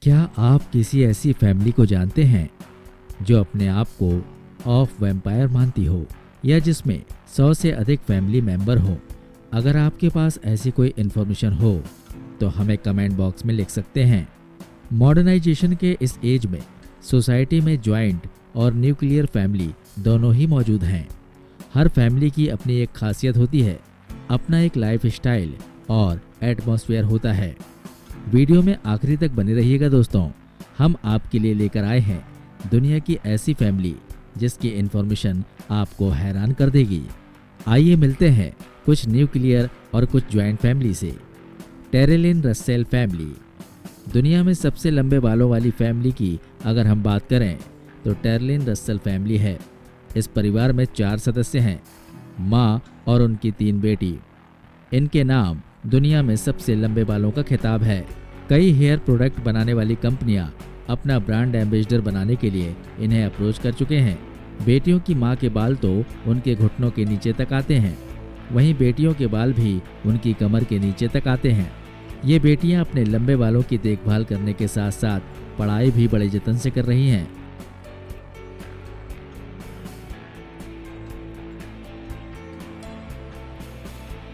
क्या आप किसी ऐसी फैमिली को जानते हैं जो अपने आप को ऑफ वैम्पायर मानती हो या जिसमें 100 से अधिक फैमिली मेंबर हो? अगर आपके पास ऐसी कोई इन्फॉर्मेशन हो तो हमें कमेंट बॉक्स में लिख सकते हैं। मॉडर्नाइजेशन के इस एज में सोसाइटी में जॉइंट और न्यूक्लियर फैमिली दोनों ही मौजूद हैं। हर फैमिली की अपनी एक खासियत होती है, अपना एक लाइफ स्टाइल और एटमॉस्फेयर होता है। वीडियो में आखिरी तक बने रहिएगा दोस्तों। हम आपके लिए लेकर आए हैं दुनिया की ऐसी फैमिली जिसकी इन्फॉर्मेशन आपको हैरान कर देगी। आइए मिलते हैं कुछ न्यूक्लियर और कुछ ज्वाइंट फैमिली से। Terylene Russell family. दुनिया में सबसे लंबे बालों वाली फैमिली की अगर हम बात करें तो टेरेलिन रसेल फैमिली है। इस परिवार में 4 सदस्य हैं, माँ और उनकी 3 बेटी। इनके नाम दुनिया में सबसे लंबे बालों का खिताब है। कई हेयर प्रोडक्ट बनाने वाली कंपनियां अपना ब्रांड एम्बेसडर बनाने के लिए इन्हें अप्रोच कर चुके हैं। बेटियों की मां के बाल तो उनके घुटनों के नीचे तक आते हैं, वहीं बेटियों के बाल भी उनकी कमर के नीचे तक आते हैं। ये बेटियां अपने लंबे बालों की देखभाल करने के साथ साथ पढ़ाई भी बड़े जतन से कर रही हैं।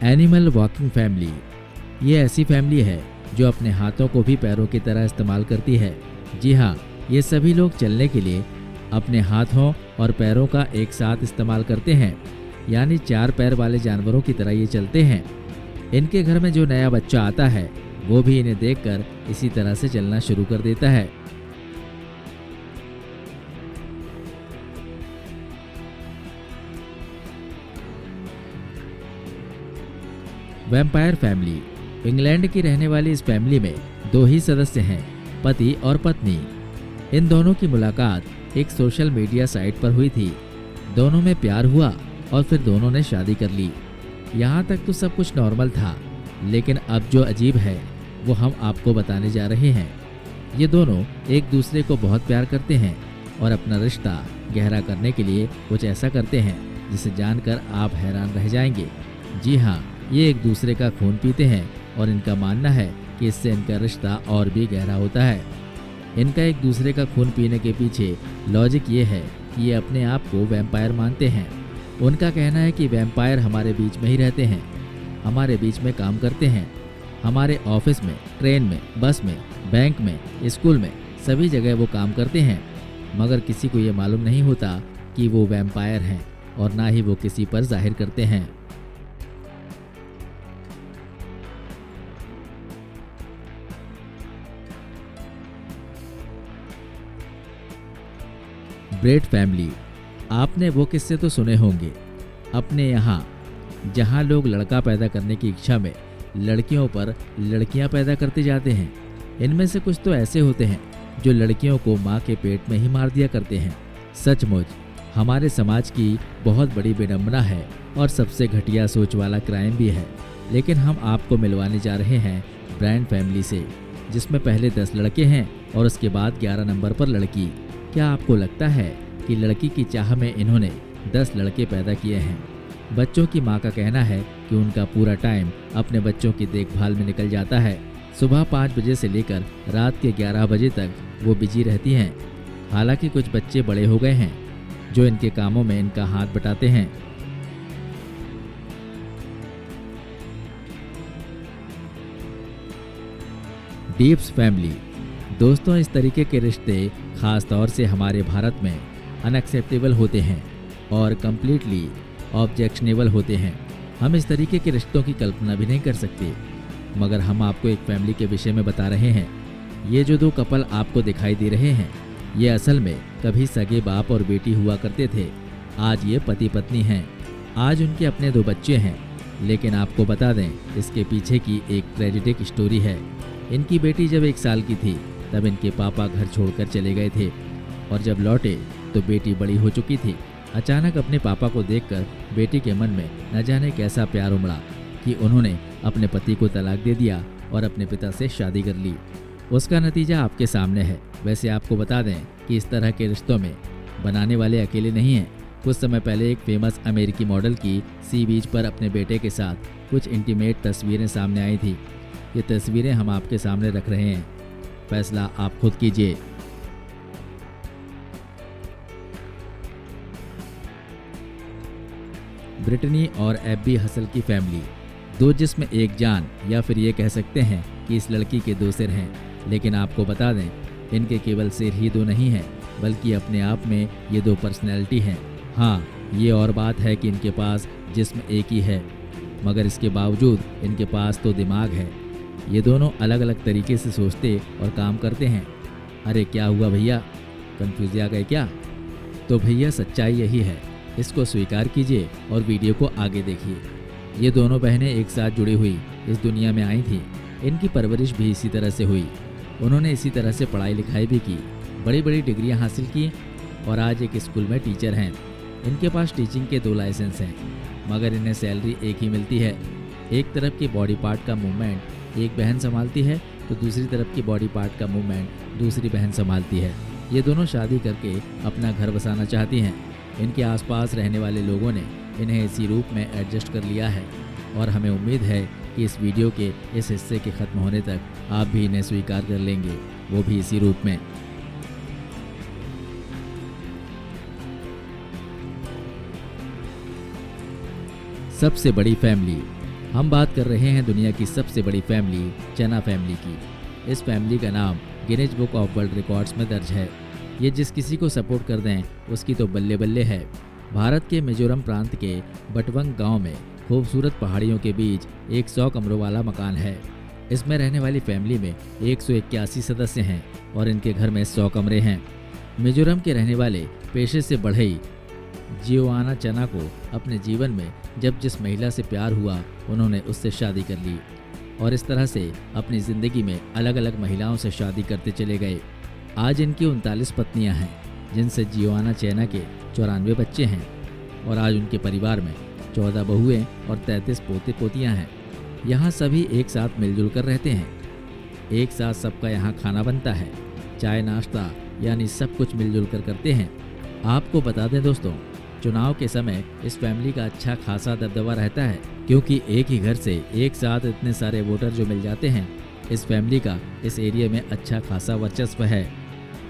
Animal walking family. ये ऐसी फैमिली है जो अपने हाथों को भी पैरों की तरह इस्तेमाल करती है। जी हाँ, ये सभी लोग चलने के लिए अपने हाथों और पैरों का एक साथ इस्तेमाल करते हैं, यानी 4 पैर वाले जानवरों की तरह ये चलते हैं। इनके घर में जो नया बच्चा आता है वो भी इन्हें देखकर इसी तरह से चलना शुरू कर देता है। Vampire family. इंग्लैंड की रहने वाली इस फैमिली में 2 ही सदस्य हैं, पति और पत्नी। इन दोनों की मुलाकात एक सोशल मीडिया साइट पर हुई थी। दोनों में प्यार हुआ और फिर दोनों ने शादी कर ली। यहाँ तक तो सब कुछ नॉर्मल था, लेकिन अब जो अजीब है वो हम आपको बताने जा रहे हैं। ये दोनों एक दूसरे को बहुत प्यार करते हैं और अपना रिश्ता गहरा करने के लिए कुछ ऐसा करते हैं जिसे जानकर आप हैरान रह जाएंगे। जी हाँ, ये एक दूसरे का खून पीते हैं और इनका मानना है कि इससे इनका रिश्ता और भी गहरा होता है। इनका एक दूसरे का खून पीने के पीछे लॉजिक ये है कि ये अपने आप को वैम्पायर मानते हैं। उनका कहना है कि वैम्पायर हमारे बीच में ही रहते हैं, हमारे बीच में काम करते हैं, हमारे ऑफिस में, ट्रेन में, बस में, बैंक में, स्कूल में, सभी जगह वो काम करते हैं, मगर किसी को ये मालूम नहीं होता कि वो वैम्पायर हैं और ना ही वो किसी पर जाहिर करते हैं। ब्रेट फैमिली। आपने वो किस्से तो सुने होंगे अपने यहाँ, जहाँ लोग लड़का पैदा करने की इच्छा में लड़कियों पर लड़कियाँ पैदा करते जाते हैं। इनमें से कुछ तो ऐसे होते हैं जो लड़कियों को माँ के पेट में ही मार दिया करते हैं। सचमुच हमारे समाज की बहुत बड़ी विडंबना है और सबसे घटिया सोच वाला क्राइम भी है। लेकिन हम आपको मिलवाने जा रहे हैं ब्रांड फैमिली से, जिसमें पहले 10 लड़के हैं और उसके बाद 11 नंबर पर लड़की। क्या आपको लगता है कि लड़की की चाह में इन्होंने 10 लड़के पैदा किए हैं? बच्चों की मां का कहना है कि उनका पूरा टाइम अपने बच्चों की देखभाल में निकल जाता है। सुबह 5 बजे से लेकर रात के 11 बजे तक वो बिजी रहती हैं। हालांकि कुछ बच्चे बड़े हो गए हैं जो इनके कामों में इनका हाथ बटाते हैं। Deeps family. दोस्तों, इस तरीके के रिश्ते खास तौर से हमारे भारत में अनएक्सेप्टेबल होते हैं और कम्प्लीटली ऑब्जेक्शनेबल होते हैं। हम इस तरीके के रिश्तों की कल्पना भी नहीं कर सकते, मगर हम आपको एक फैमिली के विषय में बता रहे हैं। ये जो 2 कपल आपको दिखाई दे रहे हैं, ये असल में कभी सगे बाप और बेटी हुआ करते थे। आज ये पति पत्नी हैं। आज उनके अपने 2 बच्चे हैं। लेकिन आपको बता दें, इसके पीछे की एक ट्रेजिडिक स्टोरी है। इनकी बेटी जब 1 साल की थी तब इनके पापा घर छोड़कर चले गए थे और जब लौटे तो बेटी बड़ी हो चुकी थी। अचानक अपने पापा को देखकर बेटी के मन में न जाने कैसा प्यार उमड़ा कि उन्होंने अपने पति को तलाक दे दिया और अपने पिता से शादी कर ली। उसका नतीजा आपके सामने है। वैसे आपको बता दें कि इस तरह के रिश्तों में बनाने वाले अकेले नहीं हैं। कुछ समय पहले एक फेमस अमेरिकी मॉडल की सी बीच पर अपने बेटे के साथ कुछ इंटीमेट तस्वीरें सामने आई थी। ये तस्वीरें हम आपके सामने रख रहे हैं। फैसला आप खुद कीजिए। ब्रिटनी और एब्बी हसल की फैमिली, दो जिस्म एक जान, या फिर ये कह सकते हैं कि इस लड़की के दो सिर हैं। लेकिन आपको बता दें, इनके केवल सिर ही दो नहीं हैं, बल्कि अपने आप में ये दो पर्सनैलिटी हैं। हाँ, ये और बात है कि इनके पास जिस्म एक ही है, मगर इसके बावजूद इनके पास तो दिमाग है। ये दोनों अलग अलग तरीके से सोचते और काम करते हैं। अरे क्या हुआ भैया, कंफ्यूज आ गए क्या? तो भैया सच्चाई यही है, इसको स्वीकार कीजिए और वीडियो को आगे देखिए। ये दोनों बहनें एक साथ जुड़ी हुई इस दुनिया में आई थीं। इनकी परवरिश भी इसी तरह से हुई। उन्होंने इसी तरह से पढ़ाई लिखाई भी की, बड़ी बड़ी डिग्रियां हासिल की और आज एक स्कूल में टीचर हैं। इनके पास टीचिंग के 2 लाइसेंस हैं, मगर इन्हें सैलरी एक ही मिलती है। एक तरफ की बॉडी पार्ट का मूवमेंट एक बहन संभालती है, तो दूसरी तरफ की बॉडी पार्ट का मूवमेंट दूसरी बहन संभालती है। ये दोनों शादी करके अपना घर बसाना चाहती हैं। इनके आसपास रहने वाले लोगों ने इन्हें इसी रूप में एडजस्ट कर लिया है और हमें उम्मीद है कि इस वीडियो के इस हिस्से के ख़त्म होने तक आप भी इन्हें स्वीकार कर लेंगे, वो भी इसी रूप में। सबसे बड़ी फैमिली, हम बात कर रहे हैं दुनिया की सबसे बड़ी फैमिली चना फैमिली की। इस फैमिली का नाम Guinness book of world records में दर्ज है। ये जिस किसी को सपोर्ट कर दें उसकी तो बल्ले बल्ले है। भारत के मिजोरम प्रांत के बटवंग गांव में खूबसूरत पहाड़ियों के बीच एक 100 कमरों वाला मकान है। इसमें रहने वाली फैमिली में 181 सदस्य हैं और इनके घर में 100 कमरे हैं। मिजोरम के रहने वाले पेशे से बढ़ई जियोआना चना को अपने जीवन में जब जिस महिला से प्यार हुआ उन्होंने उससे शादी कर ली और इस तरह से अपनी ज़िंदगी में अलग अलग महिलाओं से शादी करते चले गए। आज इनकी 39 पत्नियां हैं, जिनसे जियोआना चैना के 94 बच्चे हैं और आज उनके परिवार में 14 बहुएं और 33 पोते पोतियां हैं। यहाँ सभी एक साथ मिलजुल कर रहते हैं। एक साथ सबका यहाँ खाना बनता है, चाय नाश्ता यानी सब कुछ मिलजुल कर करते हैं। आपको बता दें दोस्तों, चुनाव के समय इस फैमिली का अच्छा खासा दबदबा रहता है, क्योंकि एक ही घर से एक साथ इतने सारे वोटर जो मिल जाते हैं, इस फैमिली का इस एरिया में अच्छा खासा वर्चस्व है।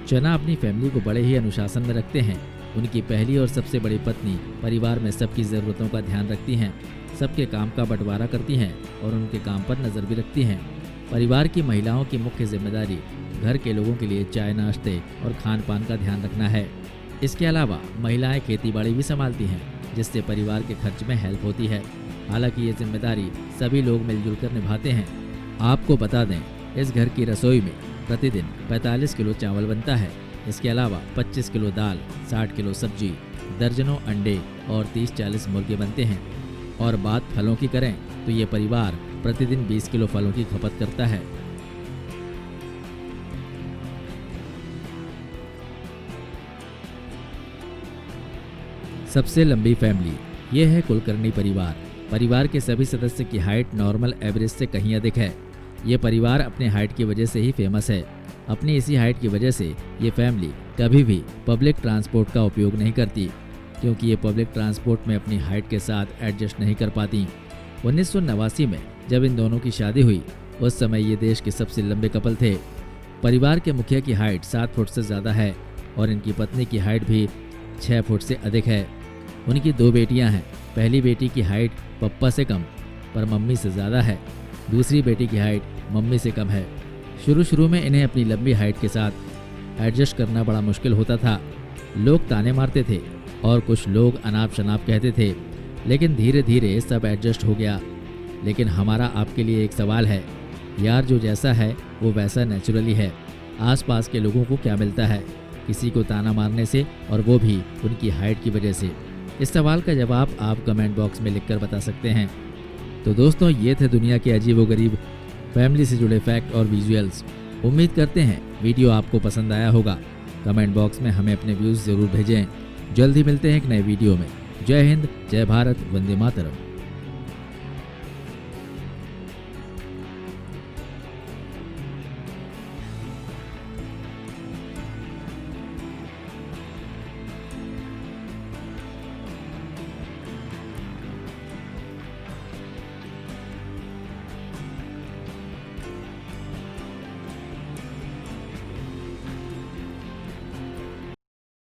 चना अपनी फैमिली को बड़े ही अनुशासन में रखते हैं। उनकी पहली और सबसे बड़ी पत्नी परिवार में सबकी ज़रूरतों का ध्यान रखती हैं, सबके काम का बंटवारा करती हैं और उनके काम पर नज़र भी रखती हैं। परिवार की महिलाओं की मुख्य जिम्मेदारी घर के लोगों के लिए चाय नाश्ते और खान पान का ध्यान रखना है। इसके अलावा महिलाएं खेतीबाड़ी भी संभालती हैं, जिससे परिवार के खर्च में हेल्प होती है। हालांकि ये जिम्मेदारी सभी लोग मिलजुल कर निभाते हैं। आपको बता दें, इस घर की रसोई में प्रतिदिन 45 किलो चावल बनता है। इसके अलावा 25 किलो दाल, 60 किलो सब्जी, दर्जनों अंडे और 30-40 मुर्गे बनते हैं। और बात फलों की करें तो ये परिवार प्रतिदिन 20 किलो फलों की खपत करता है। सबसे लंबी फैमिली, ये है कुलकर्णी परिवार। परिवार के सभी सदस्य की हाइट नॉर्मल एवरेज से कहीं अधिक है। ये परिवार अपने हाइट की वजह से ही फेमस है। अपनी इसी हाइट की वजह से ये फैमिली कभी भी पब्लिक ट्रांसपोर्ट का उपयोग नहीं करती, क्योंकि ये पब्लिक ट्रांसपोर्ट में अपनी हाइट के साथ एडजस्ट नहीं कर पाती। 1989 में जब इन दोनों की शादी हुई, उस समय ये देश के सबसे लंबे कपल थे। परिवार के मुखिया की हाइट 7 फुट से ज़्यादा है और इनकी पत्नी की हाइट भी 6 फुट से अधिक है। उनकी 2 बेटियां हैं। पहली बेटी की हाइट पप्पा से कम पर मम्मी से ज़्यादा है। दूसरी बेटी की हाइट मम्मी से कम है। शुरू में इन्हें अपनी लंबी हाइट के साथ एडजस्ट करना बड़ा मुश्किल होता था। लोग ताने मारते थे और कुछ लोग अनाप शनाप कहते थे, लेकिन धीरे धीरे सब एडजस्ट हो गया। लेकिन हमारा आपके लिए एक सवाल है यार, जो जैसा है वो वैसा नेचुरली है। आसपास के लोगों को क्या मिलता है किसी को ताना मारने से, और वो भी उनकी हाइट की वजह से? इस सवाल का जवाब आप कमेंट बॉक्स में लिखकर बता सकते हैं। तो दोस्तों, ये थे दुनिया के अजीबोगरीब फैमिली से जुड़े फैक्ट और विजुअल्स। उम्मीद करते हैं वीडियो आपको पसंद आया होगा। कमेंट बॉक्स में हमें अपने व्यूज़ ज़रूर भेजें। जल्द ही मिलते हैं एक नए वीडियो में। जय हिंद, जय भारत, वंदे मातरम।